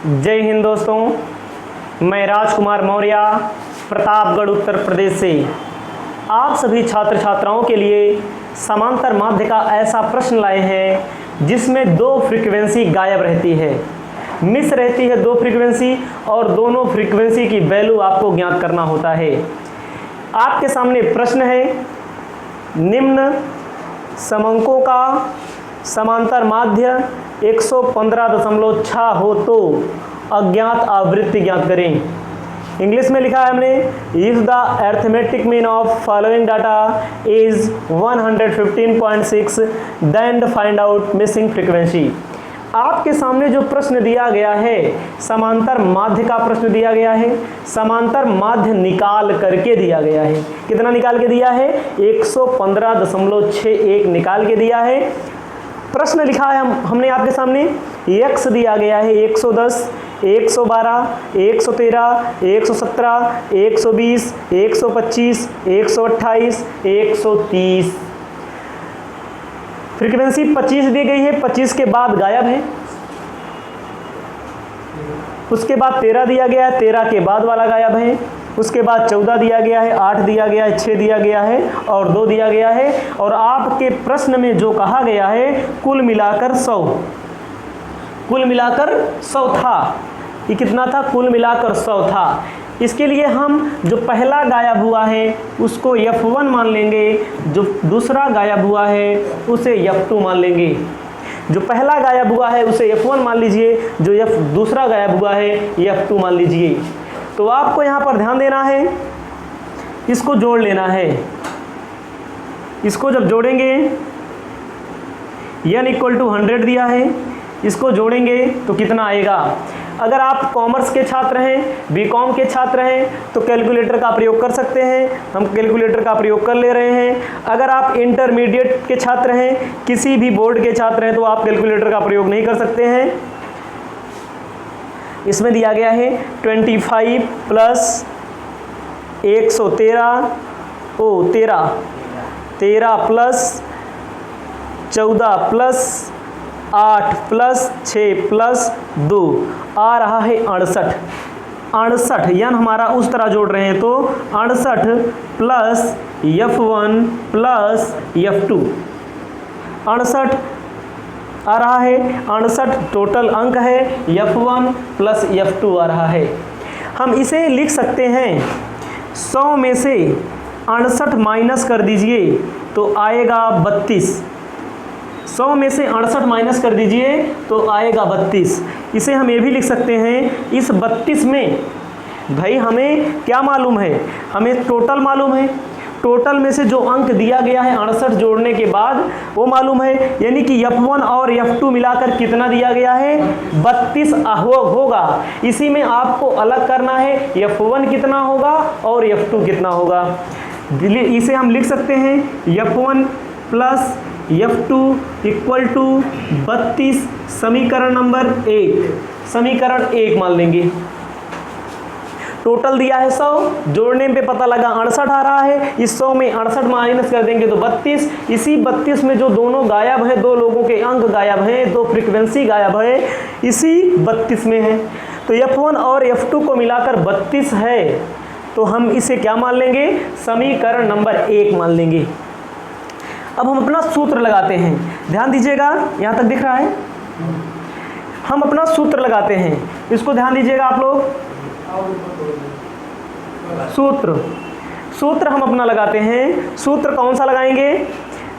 जय हिंद दोस्तों, मैं राजकुमार मौर्य प्रतापगढ़ उत्तर प्रदेश से आप सभी छात्र छात्राओं के लिए समांतर माध्य का ऐसा प्रश्न लाए हैं जिसमें दो फ्रीक्वेंसी गायब रहती है, मिस रहती है दो फ्रीक्वेंसी और दोनों फ्रीक्वेंसी की वैल्यू आपको ज्ञात करना होता है। आपके सामने प्रश्न है, निम्न समंकों का समांतर माध्य 115.6 हो तो अज्ञात आवृत्ति ज्ञात करें। इंग्लिश में लिखा है हमने, if the arithmetic mean of following data is 115.6 then find out missing frequency. आपके सामने जो प्रश्न दिया गया है, समांतर माध्य का प्रश्न दिया गया है, समांतर माध्य निकाल करके दिया गया है। कितना निकाल के दिया है? 115.61 निकाल के दिया है। प्रश्न लिखा है हमने आपके सामने, x दिया गया है 110, 112, 113, 117, 120, 125, 128, 130। फ्रीक्वेंसी 25 दी गई है, 25 के बाद गायब है। उसके बाद 13 दिया गया है, 13 के बाद वाला गायब है। उसके बाद 14 दिया गया है, 8 दिया गया है, 6 दिया गया है और 2 दिया गया है। और आपके प्रश्न में जो कहा गया है कुल मिलाकर 100, कुल मिलाकर 100 था। ये कितना था? कुल मिलाकर 100 था। इसके लिए हम जो पहला गायब हुआ है उसको F1 मान लेंगे, जो दूसरा गायब हुआ है उसे F2 मान लेंगे। जो पहला गायब हुआ है उसे F1 मान लीजिए, जो दूसरा गायब हुआ है F2 मान लीजिए। तो आपको यहाँ पर ध्यान देना है, इसको जोड़ लेना है। इसको जब जोड़ेंगे, n = 100 दिया है, इसको जोड़ेंगे तो कितना आएगा? अगर आप कॉमर्स के छात्र हैं, बीकॉम के छात्र हैं तो कैलकुलेटर का प्रयोग कर सकते हैं। हम कैलकुलेटर का प्रयोग कर ले रहे हैं। अगर आप इंटरमीडिएट के छात्र हैं, किसी भी बोर्ड के छात्र हैं तो आप कैलकुलेटर का प्रयोग नहीं कर सकते हैं। इसमें दिया गया है 25 plus 113 13 plus 14 plus 8 plus 6 plus 2 आ रहा है 68। 68 यानी हमारा उस तरह जोड़ रहे हैं तो 68 प्लस F1 प्लस F2, 68 आ रहा है। 68 टोटल अंक है, F1 प्लस F2 आ रहा है। हम इसे लिख सकते हैं, 100 में से 68 माइनस कर दीजिए तो आएगा 32। 100 में से 68 माइनस कर दीजिए तो आएगा 32। इसे हम ये भी लिख सकते हैं, इस 32 में भाई हमें क्या मालूम है? हमें टोटल मालूम है। टोटल में से जो अंक दिया गया है 68 जोड़ने के बाद वो मालूम है, यानी कि F1 और F2 मिलाकर कितना दिया गया है? 32 होगा। इसी में आपको अलग करना है, F1 कितना होगा और F2 कितना होगा। इसे हम लिख सकते हैं, F1 plus F2 equal to 32, समीकरण नंबर 1, समीकरण 1 मान लेंगे। टोटल दिया है 100, जोड़ने पे पता लगा 68 आ रहा है। इस 100 में 68 माइनस कर देंगे तो 32। इसी 32 में जो दोनों गायब हैं, दो लोगों के अंक गायब हैं, दो फ्रीक्वेंसी गायब है, इसी 32 में है। तो F1 और F2 को मिलाकर 32 है, तो हम इसे क्या मान लेंगे? समीकरण नंबर 1 मान लेंगे। अब हम अपना सूत्र लगाते हैं, ध्यान दीजिएगा, यहाँ तक दिख रहा है। हम अपना सूत्र लगाते हैं, इसको ध्यान दीजिएगा आप लोग। सूत्र हम अपना लगाते हैं। सूत्र कौन सा लगाएंगे?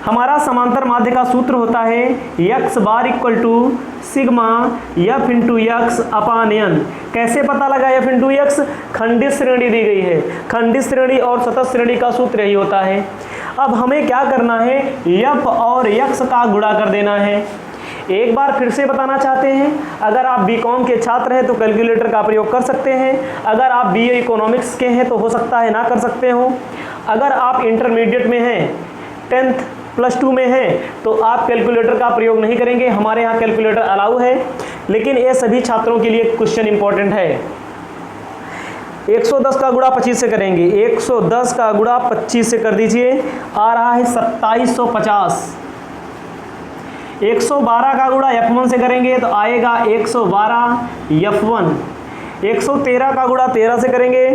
हमारा समांतर माध्य का सूत्र होता है x bar equal to sigma f into x upon n। कैसे पता लगा f इंटू x? खंडित श्रेणी दी गई है, खंडित श्रेणी और सतत श्रेणी का सूत्र यही होता है। अब हमें क्या करना है? f और x का गुणा कर देना है। एक बार फिर से बताना चाहते हैं, अगर आप बीकॉम के छात्र हैं तो कैलकुलेटर का प्रयोग कर सकते हैं। अगर आप बीए इकोनॉमिक्स के हैं तो हो सकता है ना कर सकते हो। अगर आप इंटरमीडिएट में हैं, 10th प्लस 2 में हैं, तो आप कैलकुलेटर का प्रयोग नहीं करेंगे। हमारे यहाँ कैलकुलेटर अलाउ है, लेकिन ये सभी छात्रों के लिए क्वेश्चन इंपॉर्टेंट है। 110 का गुणा 25 से करेंगे, 110 का गुणा 25 से कर दीजिए, आ रहा है 2750। 112 का गुणा F1 से करेंगे तो आएगा 112 F1। 113 का गुणा 13 से करेंगे,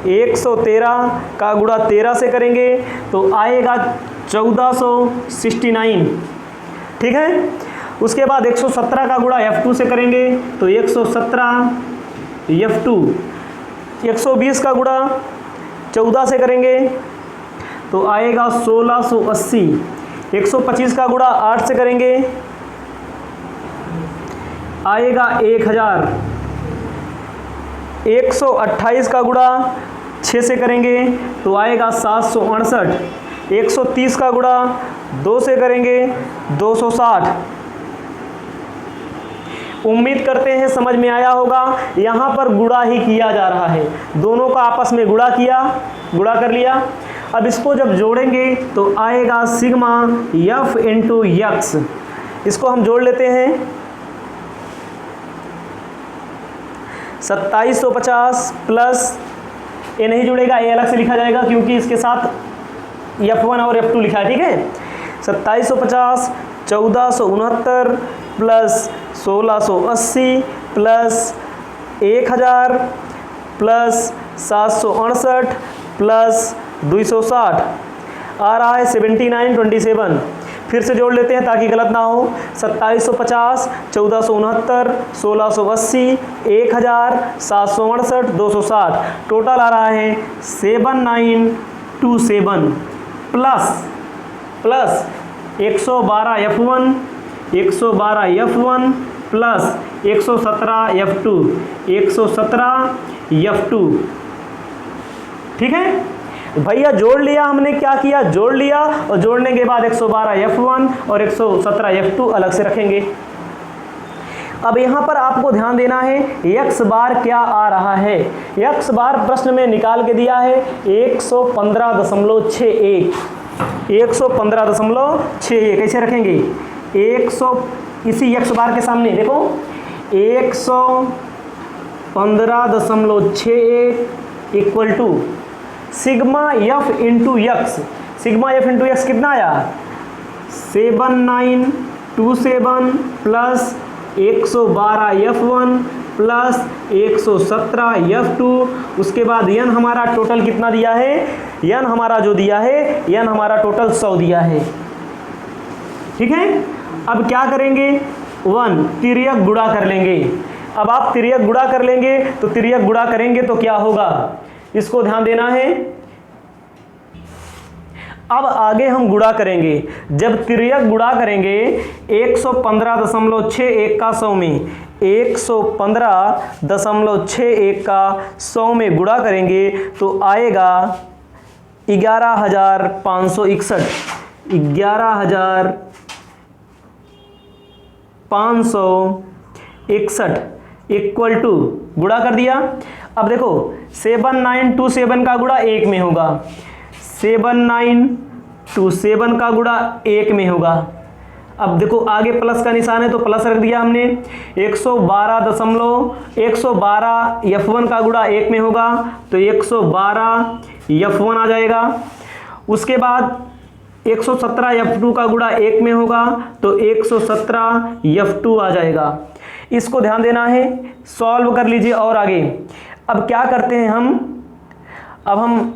113 का गुणा 13 से करेंगे तो आएगा 1469। ठीक है। उसके बाद 117 का गुणा F2 से करेंगे तो 117 F2। 120 का गुणा 14 से करेंगे तो आएगा 1680। 125 का गुणा 8 से करेंगे आएगा 1000। 128 का गुणा 6 से करेंगे तो आएगा 768। 130 का गुणा 2 से करेंगे 260। उम्मीद करते हैं समझ में आया होगा। यहाँ पर गुणा ही किया जा रहा है, दोनों का आपस में गुणा किया, गुणा कर लिया। अब इसको जब जोड़ेंगे तो आएगा सिग्मा F इंटू यक्स। इसको हम जोड़ लेते हैं। 2750 प्लस, ये नहीं जुड़ेगा, ये अलग से लिखा जाएगा क्योंकि इसके साथ F1 और F2 लिखा है। ठीक है। 2750 1469 प्लस 1680 प्लस 1000 प्लस 768 प्लस 260 आ रहा है 7927। फिर से जोड़ लेते हैं ताकि गलत ना हो। 2750 1469 1680 1000 768 260 टोटल आ रहा है 7927 प्लस 112 F1 प्लस 117 F2 ठीक है भैया। जोड़ लिया हमने, क्या किया, जोड़ लिया और जोड़ने के बाद 112 F1 और 117 F2 अलग से रखेंगे। अब यहाँ पर आपको ध्यान देना है x बार क्या आ रहा है। x बार प्रश्न में निकाल के दिया है 115.61। 115.61 कैसे रखेंगे, 100 इसी x बार के सामने देखो 115.61 equal to sigma F into x. Sigma F into x कितना आया, 7927 प्लस 112 F1 प्लस 117 F2। उसके बाद n हमारा टोटल कितना दिया है, n हमारा जो दिया है, n हमारा टोटल 100 दिया है। ठीक है। अब क्या करेंगे, 1 तिर्यक गुणा कर लेंगे। अब आप तिर्यक गुणा कर लेंगे तो तिर्यक गुणा करेंगे तो क्या होगा, इसको ध्यान देना है। अब आगे हम गुणा करेंगे, जब तिर्यक गुणा करेंगे 115.61 का 100 में, 115.61 का 100 में गुणा करेंगे तो आएगा 11561। 11561 इक्वल टू, गुणा कर दिया। अब देखो 7927 का गुणा 1 में होगा, 7927 का गुणा 1 में होगा। अब देखो आगे प्लस का निशान है तो प्लस रख दिया हमने। 112 F1 का गुणा 1 में होगा तो 112 F1 आ जाएगा। उसके बाद 117 F2 का गुणा 1 में होगा तो 117 F2 आ जाएगा। इसको ध्यान देना है, सॉल्व कर लीजिए। और आगे अब क्या करते हैं हम, अब हम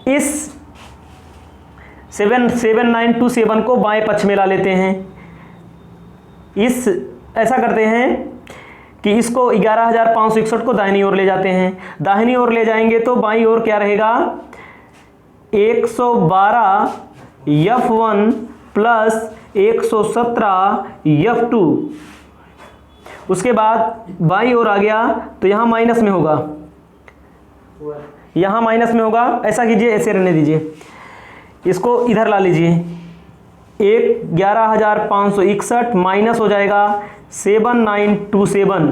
इस 7927 को बाएं पक्ष में ला लेते हैं। ऐसा करते हैं कि इसको 11561 को दाहिनी ओर ले जाते हैं। दाहिनी ओर ले जाएंगे तो बाईं ओर क्या रहेगा, 112 F1 प्लस 117 F2। उसके बाद बाईं ओर आ गया तो यहाँ माइनस में होगा, यहाँ माइनस में होगा। ऐसा कीजिए, ऐसे रहने दीजिए, इसको इधर ला लीजिए। 11561 माइनस हो जाएगा 7927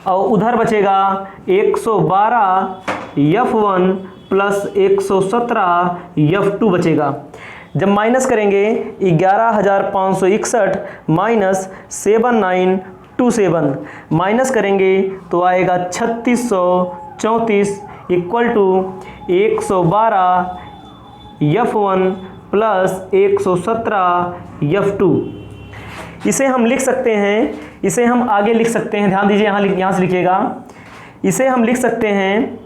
और उधर बचेगा 112 F1 प्लस 117 F2 बचेगा। जब माइनस करेंगे 11561 माइनस 7927 माइनस करेंगे तो आएगा 3634 equal to 112 F1 plus 117 F2। इसे हम लिख सकते हैं, इसे हम आगे लिख सकते हैं, ध्यान दीजिए यहाँ से लिखिएगा। इसे हम लिख सकते हैं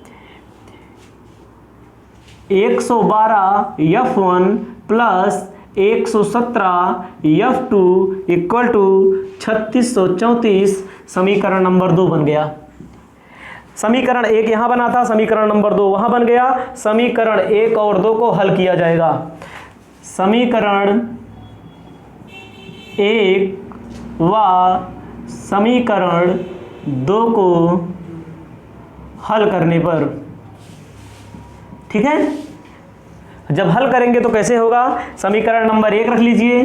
112 F1 plus 117 F2 equal to 3634। समीकरण नंबर 2 बन गया। समीकरण 1 यहाँ बना था, समीकरण नंबर 2 वहाँ बन गया। समीकरण 1 और 2 को हल किया जाएगा। समीकरण 1 व समीकरण 2 को हल करने पर, ठीक है। जब हल करेंगे तो कैसे होगा, समीकरण नंबर 1 रख लीजिए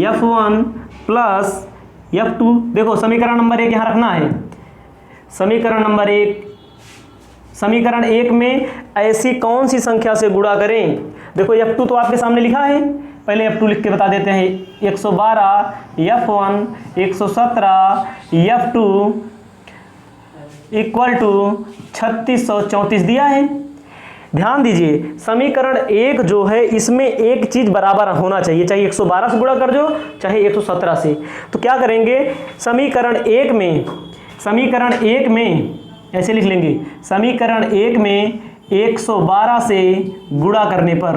F1 प्लस F2। देखो समीकरण नंबर 1 यहाँ रखना है। समीकरण नंबर 1, समीकरण 1 में ऐसी कौन सी संख्या से गुणा करें। देखो F2 तो आपके सामने लिखा है, पहले F2 लिख के बता देते हैं। 112 F1 117 F2 इक्वल टू 3634 दिया है। ध्यान दीजिए समीकरण 1 जो है इसमें एक चीज बराबर होना चाहिए, चाहे 112 से गुणा कर दो चाहे 117 से। तो क्या करेंगे, समीकरण 1 में ऐसे लिख लेंगे, समीकरण 1 में 112 से गुणा करने पर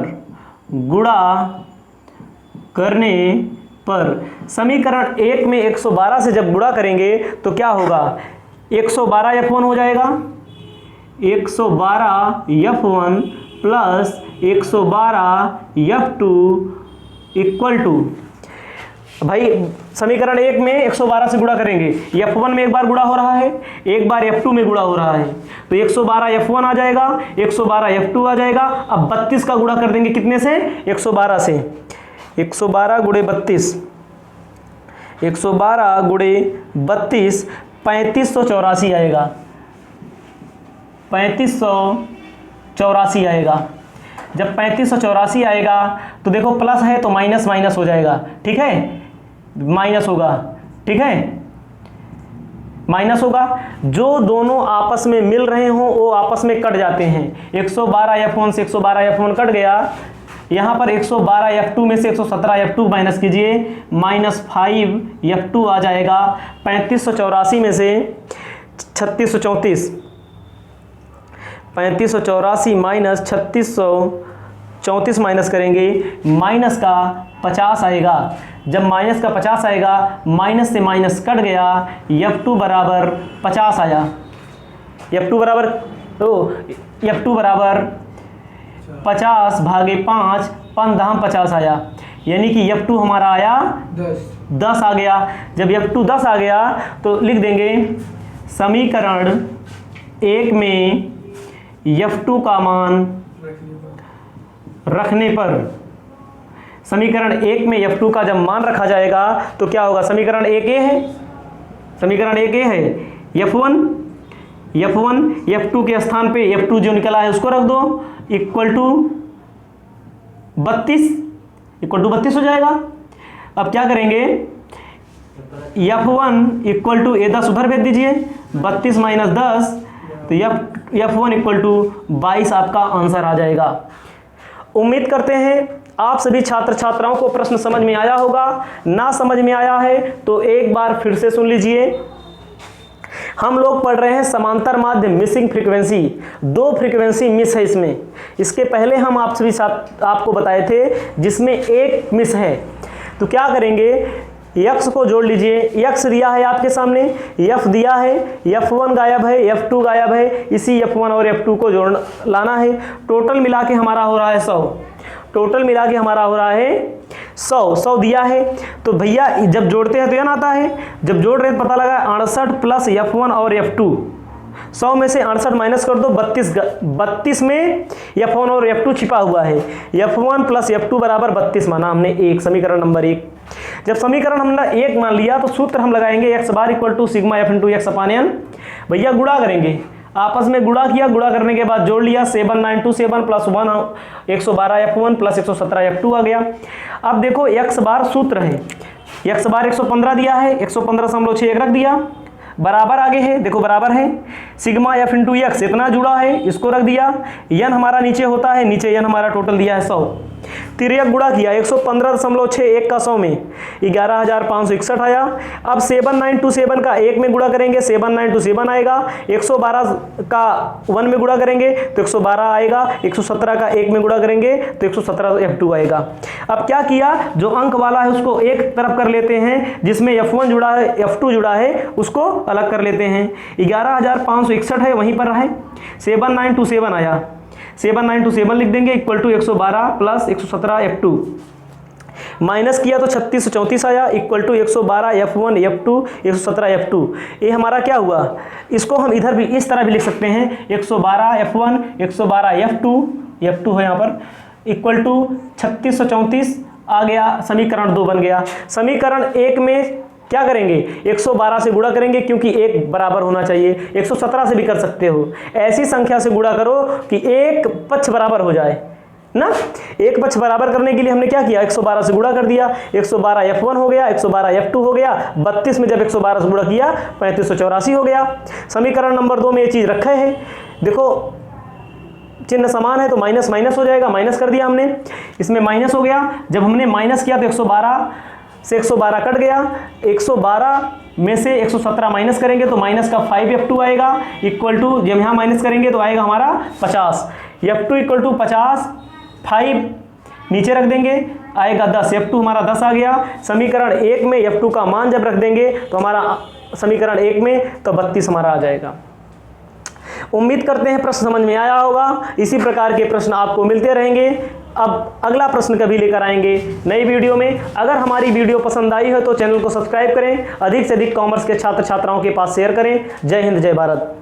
समीकरण 1 में 112 से जब गुणा करेंगे तो क्या होगा, 112 F1 हो जाएगा। 112 F1 plus 112 F2 equal to, भाई समीकरण 1 में 112 से गुणा करेंगे, F1 में एक बार गुणा हो रहा है, एक बार F2 में गुणा हो रहा है, तो 112 F1 आ जाएगा, 112 F2 आ जाएगा। अब 32 का गुणा कर देंगे कितने से, 112 से। 112 गुणे 32, 112 गुणे 32 3584 आएगा, 3584 आएगा। जब 3584 आएगा तो देखो प्लस है तो माइनस माइनस हो जाएगा, ठीक है, माइनस होगा, ठीक है, माइनस होगा। जो दोनों आपस में मिल रहे हों वो आपस में कट जाते हैं। 112 F1 से 112 F1 कट गया, यहाँ पर 112 F2 में से 117 F2 माइनस कीजिए, -5 F2 आ जाएगा। 3584 में से 3634, 3584 माइनस 3634 माइनस करेंगे, माइनस का 50 आएगा। जब माइनस का 50 आएगा, माइनस से माइनस कट गया, F2 बराबर 50 आया। F2 बराबर 50 भागे 5, 50 आया, यानी कि F2 हमारा आया 10 आ गया। जब F2 10 आ गया तो लिख देंगे समीकरण 1 में F2 का मान रखने पर, समीकरण 1 में F2 का जब मान रखा जाएगा तो क्या होगा, समीकरण 1A है, समीकरण 1A है। F1 F2 के स्थान पे F2 जो निकला है उसको रख दो, इक्वल टू 32 हो जाएगा। अब क्या करेंगे, F1 इक्वल टू 10 उधर भेज दीजिए, 32 माइनस 10, तो F1 इक्वल टू 22 आपका आंसर आ जाएगा। उम्मीद करते हैं आप सभी छात्र छात्राओं को प्रश्न समझ में आया होगा। ना समझ में आया है तो एक बार फिर से सुन लीजिए। हम लोग पढ़ रहे हैं समांतर माध्य मिसिंग फ्रीक्वेंसी, 2 फ्रीक्वेंसी मिस है इसमें। इसके पहले हम आप सभी आपको बताए थे जिसमें एक मिस है। तो क्या करेंगे, यक्स को जोड़ लीजिए, यक्स दिया है आपके सामने, F दिया है, F1 गायब है, F2 गायब है, इसी F1 और F2 को जोड़ लाना है। टोटल मिला के हमारा हो रहा है 100, टोटल मिला के हमारा हो रहा है 100 दिया है। तो भैया जब जोड़ते हैं तो यह आता है, जब जोड़ रहे हैं पता लगा 68 प्लस F1 और F2, 100 में से 68 माइनस कर दो, 32 में F1 और F2 छिपा हुआ है। F1 प्लस F2 बराबर 32 माना हमने, एक समीकरण नंबर 1। जब समीकरण हमने 1 मान लिया तो सूत्र हम लगाएंगे x bar equal to sigma f into x upon n। भैया गुणा करेंगे, आपस में गुणा किया, गुणा करने के बाद जोड़ लिया, 792 प्लस 1 112 F1 प्लस 117 F2 आ गया। अब देखो x बार सूत्र है, x बार 115 दिया है, 115.6 रख दिया, बराबर आगे है, देखो बराबर है, सिग्मा f इंटू एक्स इतना जुड़ा है, इसको रख दिया, n हमारा नीचे होता है, नीचे n हमारा टोटल दिया है 100। तिर्यक गुणा किया 115.61 का 100 में 11,561 आया। अब 7927 का 1 में गुणा करेंगे 7927 आएगा। 112 का 1 में गुणा करेंगे तो 112 आएगा। 117 का 1 में गुणा करेंगे तो 117 F2 आएगा। अब क्या किया, जो अंक वाला है उसको एक तरफ कर लेते हैं, जिसमें F1 जुड़ा है F2 जुड़ा है उसको अलग कर लेते हैं। 11,561 है वहीं पर रहे, 7927 आया, 7927 लिख देंगे equal to 112 plus 117 F2, minus किया तो 3634 आया equal to 112 F1 F2 117 F2। ये हमारा क्या हुआ, इसको हम इधर भी इस तरह भी लिख सकते हैं 112 F1 112 F2 है यहाँ पर इक्वल टू 3634 आ गया, समीकरण 2 बन गया। समीकरण 1 में क्या करेंगे, 112 से गुणा करेंगे क्योंकि एक बराबर होना चाहिए। 117 से भी कर सकते हो, ऐसी संख्या से गुणा करो कि एक पक्ष बराबर हो जाए ना। एक पक्ष बराबर करने के लिए हमने क्या किया, 112 से गुणा कर दिया, 112 F1 हो गया, 112 F2 हो गया। 32 में जब 112 से गुणा किया 3584 हो गया। समीकरण नंबर 2 में ये चीज़ रखे है, देखो चिन्ह समान है तो माइनस माइनस हो जाएगा, माइनस कर दिया हमने, इसमें माइनस हो गया। जब हमने माइनस किया तो 112 से 112 कट गया, 112 में से 117 माइनस करेंगे तो माइनस का 5 F2 आएगा इक्वल टू, जब यहाँ माइनस करेंगे तो आएगा हमारा 50 F2 इक्वल टू 50, 5 नीचे रख देंगे आएगा 10, F2 हमारा 10 आ गया। समीकरण 1 में F2 का मान जब रख देंगे तो हमारा समीकरण 1 में तो 32 हमारा आ जाएगा। उम्मीद करते हैं प्रश्न समझ में आया होगा। इसी प्रकार के प्रश्न आपको मिलते रहेंगे। अब अगला प्रश्न कभी लेकर आएंगे नई वीडियो में। अगर हमारी वीडियो पसंद आई है तो चैनल को सब्सक्राइब करें, अधिक से अधिक कॉमर्स के छात्र छात्राओं के पास शेयर करें। जय हिंद जय भारत।